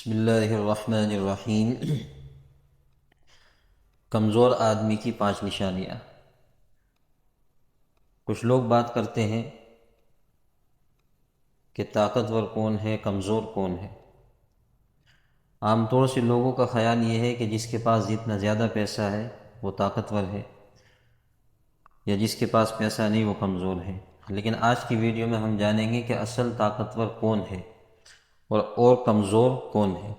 بسم اللہ الرحمن الرحیم۔ کمزور آدمی کی 5 نشانیاں۔ کچھ لوگ بات کرتے ہیں کہ طاقتور کون ہے، کمزور کون ہے۔ عام طور سے لوگوں کا خیال یہ ہے کہ جس کے پاس جتنا زیادہ پیسہ ہے وہ طاقتور ہے، یا جس کے پاس پیسہ نہیں وہ کمزور ہے۔ لیکن آج کی ویڈیو میں ہم جانیں گے کہ اصل طاقتور کون ہے اور کمزور کون ہے۔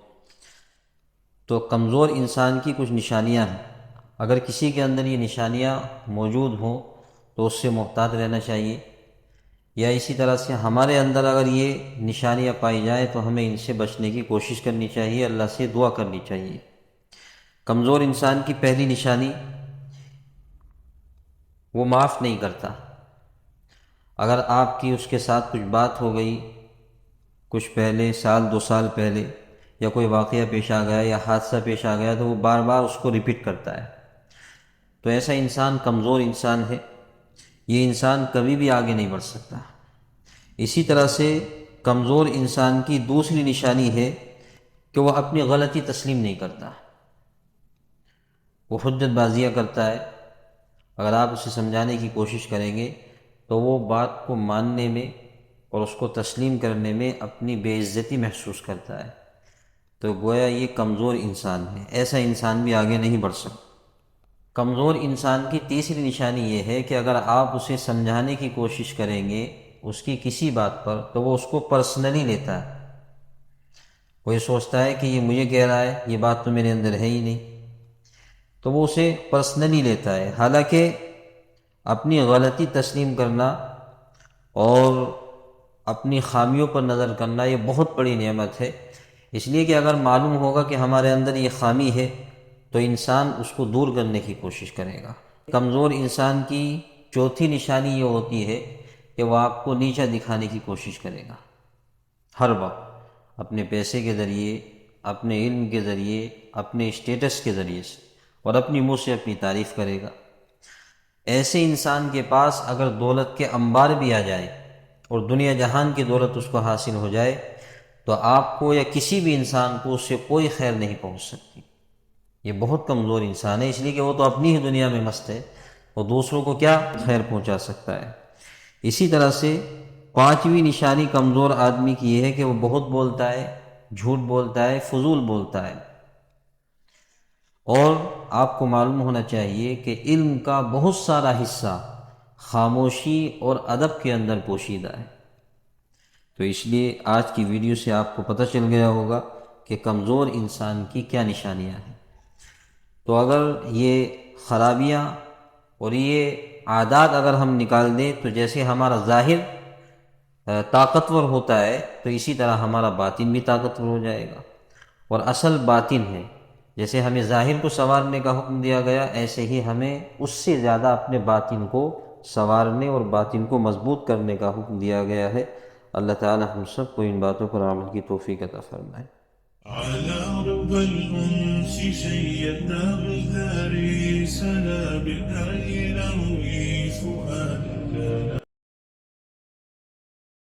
تو کمزور انسان کی کچھ نشانیاں ہیں۔ اگر کسی کے اندر یہ نشانیاں موجود ہوں تو اس سے محتاط رہنا چاہیے، یا اسی طرح سے ہمارے اندر اگر یہ نشانیاں پائی جائیں تو ہمیں ان سے بچنے کی کوشش کرنی چاہیے، اللہ سے دعا کرنی چاہیے۔ کمزور انسان کی پہلی نشانی، وہ معاف نہیں کرتا۔ اگر آپ کی اس کے ساتھ کچھ بات ہو گئی، کچھ پہلے، سال 2 سال پہلے، یا کوئی واقعہ پیش آ گیا یا حادثہ پیش آ گیا، تو وہ بار بار اس کو ریپیٹ کرتا ہے، تو ایسا انسان کمزور انسان ہے۔ یہ انسان کبھی بھی آگے نہیں بڑھ سکتا۔ اسی طرح سے کمزور انسان کی دوسری نشانی ہے کہ وہ اپنی غلطی تسلیم نہیں کرتا، وہ حجت بازیاں کرتا ہے۔ اگر آپ اسے سمجھانے کی کوشش کریں گے تو وہ بات کو ماننے میں اور اس کو تسلیم کرنے میں اپنی بے عزتی محسوس کرتا ہے، تو گویا یہ کمزور انسان ہے۔ ایسا انسان بھی آگے نہیں بڑھ سکتا۔ کمزور انسان کی تیسری نشانی یہ ہے کہ اگر آپ اسے سمجھانے کی کوشش کریں گے اس کی کسی بات پر، تو وہ اس کو پرسنلی لیتا ہے۔ وہ یہ سوچتا ہے کہ یہ مجھے کہہ رہا ہے، یہ بات تو میرے اندر ہے ہی نہیں، تو وہ اسے پرسنلی لیتا ہے۔ حالانکہ اپنی غلطی تسلیم کرنا اور اپنی خامیوں پر نظر کرنا یہ بہت بڑی نعمت ہے، اس لیے کہ اگر معلوم ہوگا کہ ہمارے اندر یہ خامی ہے تو انسان اس کو دور کرنے کی کوشش کرے گا۔ کمزور انسان کی چوتھی نشانی یہ ہوتی ہے کہ وہ آپ کو نیچا دکھانے کی کوشش کرے گا، ہر وقت اپنے پیسے کے ذریعے، اپنے علم کے ذریعے، اپنے اسٹیٹس کے ذریعے سے، اور اپنی منہ سے اپنی تعریف کرے گا۔ ایسے انسان کے پاس اگر دولت کے انبار بھی آ جائے اور دنیا جہان کی دولت اس کو حاصل ہو جائے تو آپ کو یا کسی بھی انسان کو اس سے کوئی خیر نہیں پہنچ سکتی۔ یہ بہت کمزور انسان ہے، اس لیے کہ وہ تو اپنی ہی دنیا میں مست ہے، وہ دوسروں کو کیا خیر پہنچا سکتا ہے۔ اسی طرح سے 5ویں نشانی کمزور آدمی کی یہ ہے کہ وہ بہت بولتا ہے، جھوٹ بولتا ہے، فضول بولتا ہے۔ اور آپ کو معلوم ہونا چاہیے کہ علم کا بہت سارا حصہ خاموشی اور ادب کے اندر پوشیدہ ہے۔ تو اس لیے آج کی ویڈیو سے آپ کو پتہ چل گیا ہوگا کہ کمزور انسان کی کیا نشانیاں ہیں۔ تو اگر یہ خرابیاں اور یہ عادات اگر ہم نکال دیں تو جیسے ہمارا ظاہر طاقتور ہوتا ہے تو اسی طرح ہمارا باطن بھی طاقتور ہو جائے گا۔ اور اصل باطن ہے، جیسے ہمیں ظاہر کو سنوارنے کا حکم دیا گیا، ایسے ہی ہمیں اس سے زیادہ اپنے باطن کو سنوارنے اور باطن کو مضبوط کرنے کا حکم دیا گیا ہے۔ اللہ تعالی ہم سب کو ان باتوں پر عمل کی توفیق عطا فرمائے۔ على رب الأنس شيدنا بثاري سلام الآن ينوي فؤادنا